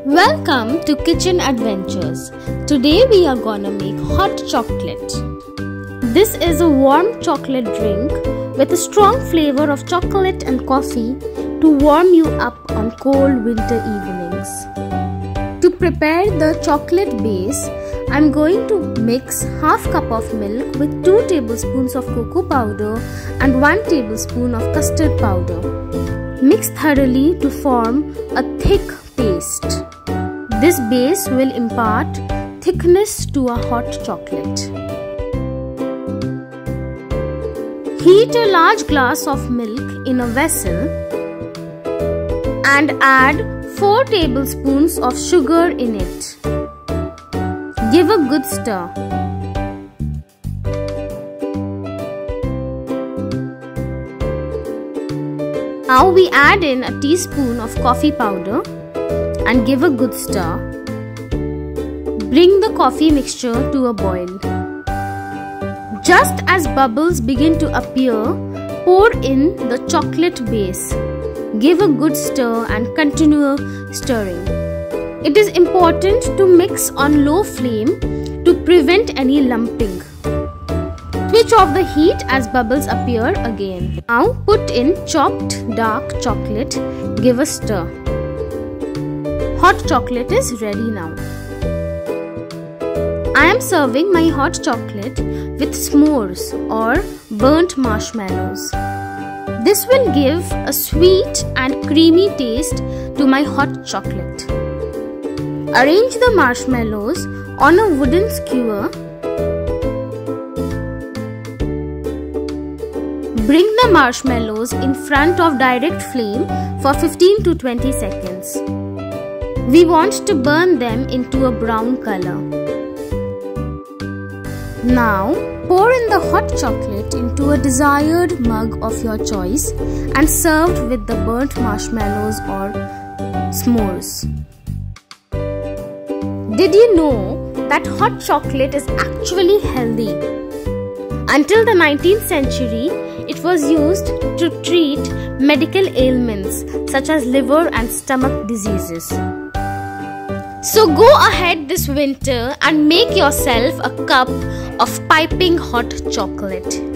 Welcome to Kitchen Adventures. Today we are gonna make hot chocolate. This is a warm chocolate drink with a strong flavor of chocolate and coffee to warm you up on cold winter evenings. To prepare the chocolate base, I'm going to mix half cup of milk with 2 tablespoons of cocoa powder and 1 tablespoon of custard powder. Mix thoroughly to form a thick paste. This base will impart thickness to a hot chocolate. Heat a large glass of milk in a vessel and add 4 tablespoons of sugar in it. Give a good stir. Now we add in a teaspoon of coffee powder and give a good stir. Bring the coffee mixture to a boil. Just as bubbles begin to appear, pour in the chocolate base. Give a good stir and continue stirring. It is important to mix on low flame to prevent any lumping. Switch off the heat as bubbles appear again. Now put in chopped dark chocolate. Give a stir. Hot chocolate is ready now. I am serving my hot chocolate with s'mores or burnt marshmallows. This will give a sweet and creamy taste to my hot chocolate. Arrange the marshmallows on a wooden skewer. Bring the marshmallows in front of direct flame for 15 to 20 seconds. We want to burn them into a brown color. Now pour in the hot chocolate into a desired mug of your choice and serve with the burnt marshmallows or s'mores. Did you know that hot chocolate is actually healthy? Until the 19th century, it was used to treat medical ailments such as liver and stomach diseases. So go ahead this winter and make yourself a cup of piping hot chocolate.